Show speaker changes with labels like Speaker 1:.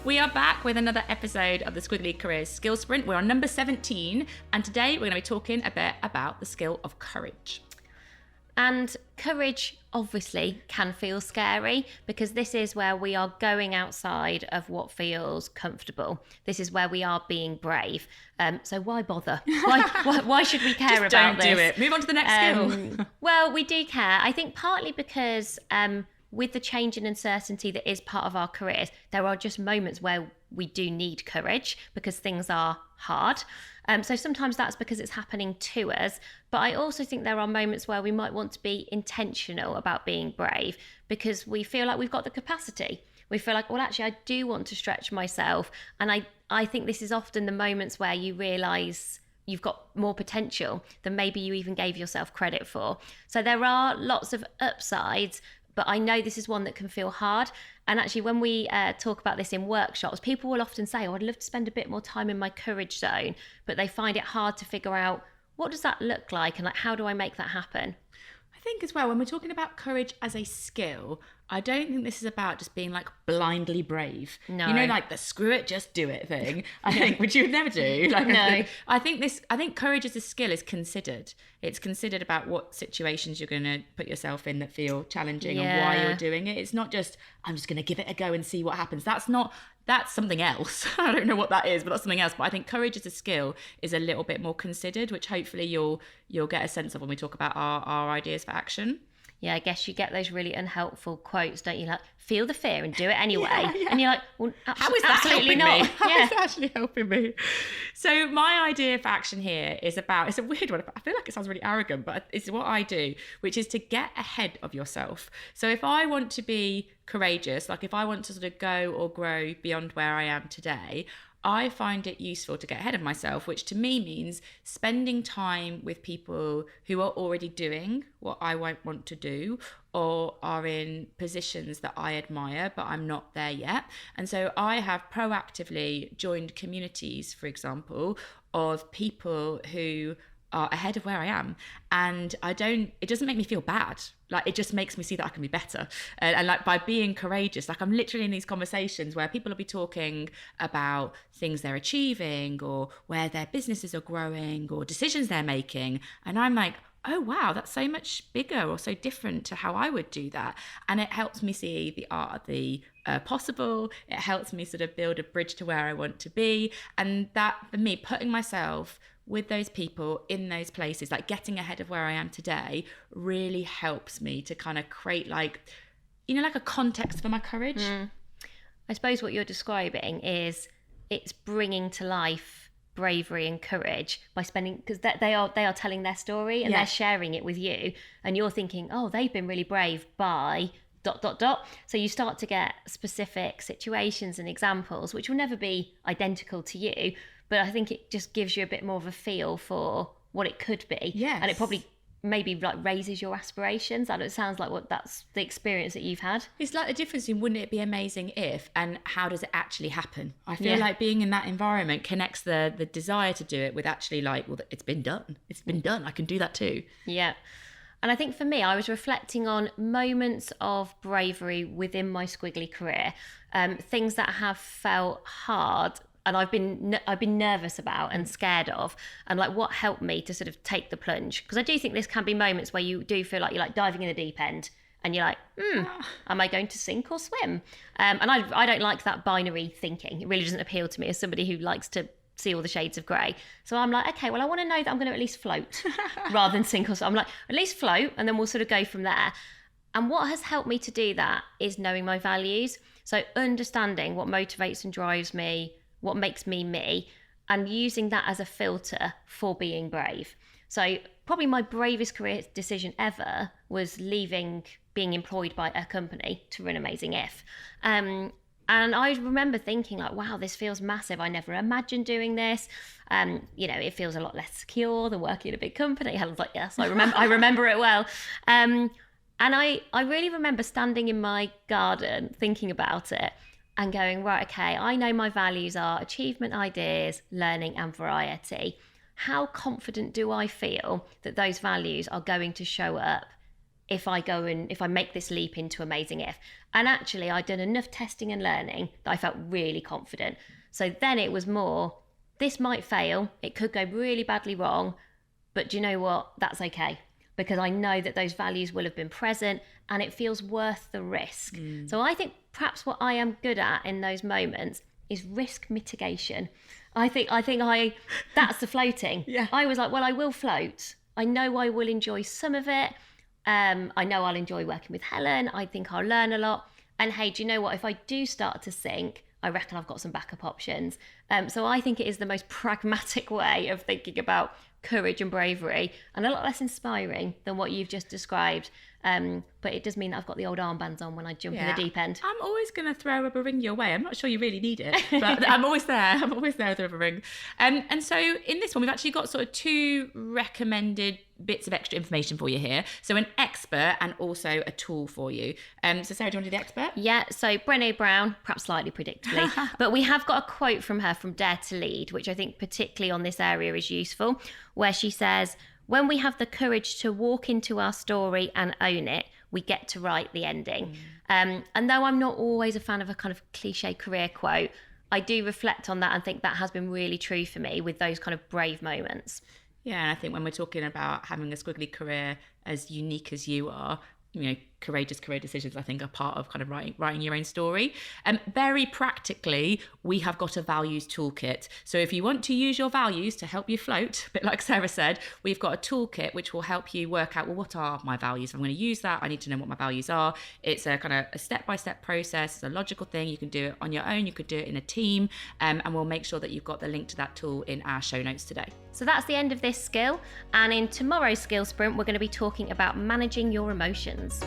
Speaker 1: We are back with another episode of the Squiggly Careers Skills Sprint. We're on number 17, and today we're going to be talking a bit about the skill of courage.
Speaker 2: And courage obviously can feel scary because this is where we are going outside of what feels comfortable. This is where we are being brave. So why bother? Why should we care
Speaker 1: Just
Speaker 2: about this?
Speaker 1: Don't do it. Move on to the next skill.
Speaker 2: Well, we do care. I think partly because with the change and uncertainty that is part of our careers, there are just moments where we do need courage because things are hard. So sometimes that's because it's happening to us. But I also think there are moments where we might want to be intentional about being brave because we feel like we've got the capacity. We feel like, well, actually, I do want to stretch myself. And I think this is often the moments where you realise you've got more potential than maybe you even gave yourself credit for. So there are lots of upsides, but I know this is one that can feel hard. And actually, when we talk about this in workshops, people will often say, oh, I'd love to spend a bit more time in my courage zone, but they find it hard to figure out what does that look like and like how do I make that happen?
Speaker 1: I think as well, when we're talking about courage as a skill, I don't think this is about just being like blindly brave.
Speaker 2: No.
Speaker 1: You know, like the screw it, just do it thing. I think, which you would never do. Like,
Speaker 2: No.
Speaker 1: I think courage as a skill is considered. It's considered about what situations you're going to put yourself in that feel challenging and why you're doing it. It's not just, I'm just going to give it a go and see what happens. That's something else. I don't know what that is, but that's something else. But I think courage as a skill is a little bit more considered, which hopefully you'll get a sense of when we talk about our ideas for action.
Speaker 2: Yeah, I guess you get those really unhelpful quotes, don't you? Like, feel the fear and do it anyway.
Speaker 1: Yeah.
Speaker 2: And you're like, well,
Speaker 1: how is that
Speaker 2: absolutely
Speaker 1: helping
Speaker 2: not.
Speaker 1: me? How is that actually helping me? So my idea for action here is about, it's a weird one. I feel like it sounds really arrogant, but it's what I do, which is to get ahead of yourself. So if I want to be courageous, like if I want to sort of go or grow beyond where I am today, I find it useful to get ahead of myself, which to me means spending time with people who are already doing what I won't want to do or are in positions that I admire, but I'm not there yet. And so I have proactively joined communities, for example, of people who are ahead of where I am. And it doesn't make me feel bad. Like, it just makes me see that I can be better. And like, by being courageous, like I'm literally in these conversations where people will be talking about things they're achieving or where their businesses are growing or decisions they're making. And I'm like, oh, wow, that's so much bigger or so different to how I would do that. And it helps me see the art of the possible. It helps me sort of build a bridge to where I want to be. And that, for me, putting myself with those people in those places, like getting ahead of where I am today, really helps me to kind of create like a context for my courage.
Speaker 2: I suppose what you're describing is it's bringing to life bravery and courage by spending, because they are telling their story and they're sharing it with you, and you're thinking, oh, they've been really brave by ... So you start to get specific situations and examples which will never be identical to you, but I think it just gives you a bit more of a feel for what it could be.
Speaker 1: Yes.
Speaker 2: And it probably maybe like raises your aspirations. And it sounds like that's the experience that you've had.
Speaker 1: It's like the difference in wouldn't it be amazing if and how does it actually happen. I feel like being in that environment connects the desire to do it with actually like, well, it's been done. I can do that too.
Speaker 2: Yeah. And I think for me, I was reflecting on moments of bravery within my squiggly career, things that have felt hard and I've been nervous about and scared of, and like what helped me to sort of take the plunge. Because I do think this can be moments where you do feel like you're like diving in the deep end and you're like, am I going to sink or swim? And I don't like that binary thinking. It really doesn't appeal to me as somebody who likes to see all the shades of grey. So I'm like, okay, well, I want to know that I'm going to at least float rather than sink or swim. I'm like, at least float, and then we'll sort of go from there. And what has helped me to do that is knowing my values. So understanding what motivates and drives me, what makes me me, and using that as a filter for being brave. So probably my bravest career decision ever was leaving being employed by a company to run Amazing If. And I remember thinking like, wow, this feels massive. I never imagined doing this. It feels a lot less secure than working in a big company. Helen's like, yes, I remember it well. And I really remember standing in my garden thinking about it and going, right, okay, I know my values are achievement, ideas, learning and variety. How confident do I feel that those values are going to show up if I make this leap into Amazing If. And actually, I'd done enough testing and learning that I felt really confident. So then it was more, this might fail, it could go really badly wrong, but do you know what? That's okay, because I know that those values will have been present and it feels worth the risk. So I think perhaps what I am good at in those moments is risk mitigation. I think that's the floating.
Speaker 1: Yeah.
Speaker 2: I was like, well, I will float. I know I will enjoy some of it. I know I'll enjoy working with Helen. I think I'll learn a lot. And hey, do you know what? If I do start to sink, I reckon I've got some backup options. So I think it is the most pragmatic way of thinking about courage and bravery, and a lot less inspiring than what you've just described. But it does mean that I've got the old armbands on when I jump in the deep end.
Speaker 1: I'm always going to throw a rubber ring your way. I'm not sure you really need it, but I'm always there. I'm always there with a rubber ring. And so in this one, we've actually got sort of 2 recommended bits of extra information for you here. So an expert and also a tool for you. So Sarah, do you want to do the expert?
Speaker 2: Yeah, so Brené Brown, perhaps slightly predictably, but we have got a quote from her from Dare to Lead, which I think particularly on this area is useful, where she says, when we have the courage to walk into our story and own it, we get to write the ending. And though I'm not always a fan of a kind of cliche career quote, I do reflect on that and think that has been really true for me with those kind of brave moments.
Speaker 1: Yeah, and I think when we're talking about having a squiggly career as unique as you are, courageous career decisions, I think, are part of kind of writing your own story. Very practically, we have got a values toolkit. So if you want to use your values to help you float, a bit like Sarah said, we've got a toolkit which will help you work out, well, what are my values? If I'm going to use that, I need to know what my values are. It's a kind of a step-by-step process. It's a logical thing. You can do it on your own. You could do it in a team. And we'll make sure that you've got the link to that tool in our show notes today.
Speaker 2: So that's the end of this skill. And in tomorrow's skill sprint, we're going to be talking about managing your emotions.